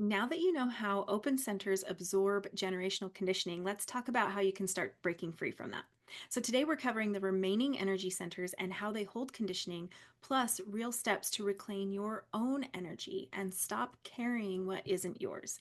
Now that you know how open centers absorb generational conditioning, let's talk about how you can start breaking free from that. So, today we're covering the remaining energy centers and how they hold conditioning, plus real steps to reclaim your own energy and stop carrying what isn't yours.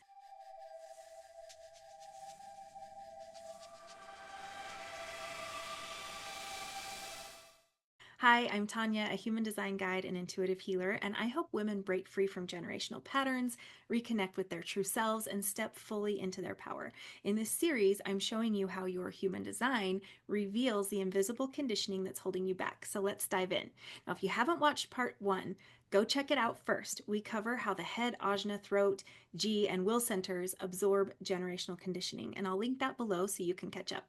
Hi, I'm Tonya, a human design guide and intuitive healer, and I help women break free from generational patterns, reconnect with their true selves, and step fully into their power. In this series, I'm showing you how your human design reveals the invisible conditioning that's holding you back. So let's dive in. Now, if you haven't watched part one, go check it out first. We cover how the head, ajna, throat, G, and will centers absorb generational conditioning, and I'll link that below so you can catch up.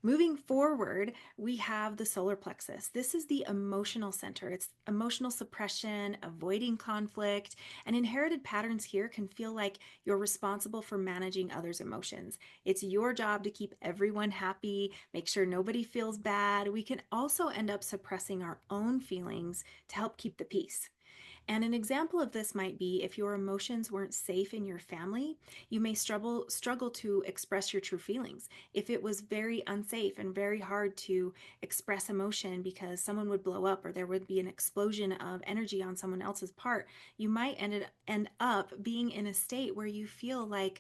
Moving forward, we have the solar plexus. This is the emotional center. It's emotional suppression, avoiding conflict, and inherited patterns here can feel like you're responsible for managing others' emotions. It's your job to keep everyone happy, make sure nobody feels bad. We can also end up suppressing our own feelings to help keep the peace. And an example of this might be if your emotions weren't safe in your family, you may struggle to express your true feelings. If it was very unsafe and very hard to express emotion because someone would blow up or there would be an explosion of energy on someone else's part, you might end up being in a state where you feel like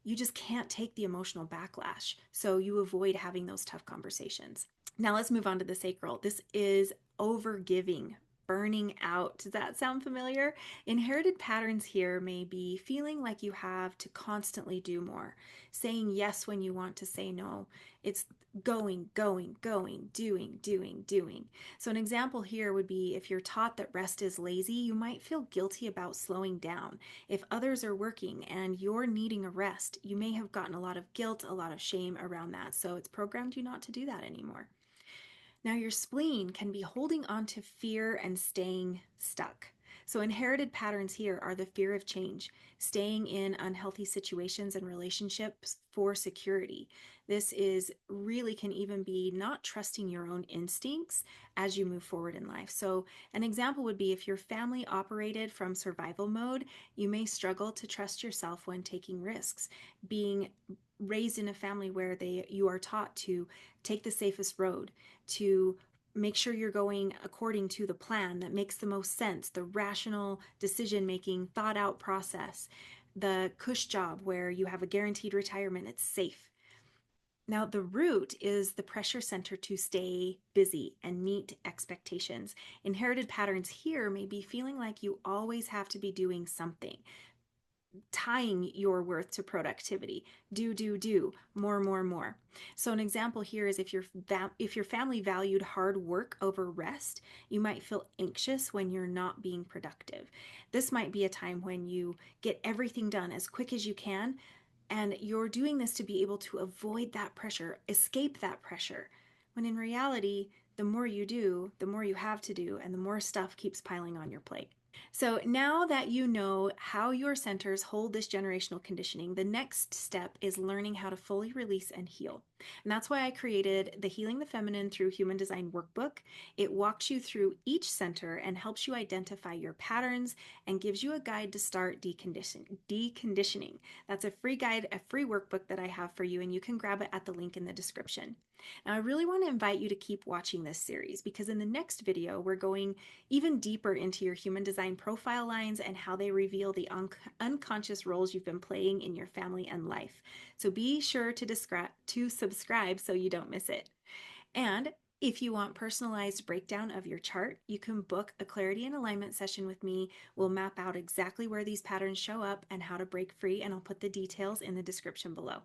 you just can't take the emotional backlash. So you avoid having those tough conversations. Now let's move on to the sacral. This is overgiving, burning out. Does that sound familiar? Inherited patterns here may be feeling like you have to constantly do more, saying yes when you want to say no. It's going, going, going, doing, doing, doing. So, an example here would be if you're taught that rest is lazy, you might feel guilty about slowing down. If others are working and you're needing a rest, you may have gotten a lot of guilt, a lot of shame around that. So, it's programmed you not to do that anymore. Now, your spleen can be holding on to fear and staying stuck. So, inherited patterns here are the fear of change, staying in unhealthy situations and relationships for security. This is really can even be not trusting your own instincts as you move forward in life. So, an example would be if your family operated from survival mode, you may struggle to trust yourself when taking risks. Being raised in a family where you are taught to take the safest road, to make sure you're going according to the plan that makes the most sense, the rational decision making, thought out process, the cush job where you have a guaranteed retirement, it's safe. Now, the root is the pressure center to stay busy and meet expectations. Inherited patterns here may be feeling like you always have to be doing something, tying your worth to productivity. Do, more. So an example here is if your family valued hard work over rest, you might feel anxious when you're not being productive. This might be a time when you get everything done as quick as you can, and you're doing this to be able to avoid that pressure, escape that pressure. When in reality, the more you do, the more you have to do, and the more stuff keeps piling on your plate. So now that you know how your centers hold this generational conditioning, the next step is learning how to fully release and heal. And that's why I created the Healing the Feminine Through Human Design workbook. It walks you through each center and helps you identify your patterns and gives you a guide to start deconditioning. That's a free guide, a free workbook that I have for you, and you can grab it at the link in the description. Now, I really want to invite you to keep watching this series because in the next video, we're going even deeper into your human design profile lines and how they reveal the unconscious roles you've been playing in your family and life. So be sure to subscribe so you don't miss it. And if you want personalized breakdown of your chart, you can book a clarity and alignment session with me. We'll map out exactly where these patterns show up and how to break free, and I'll put the details in the description below.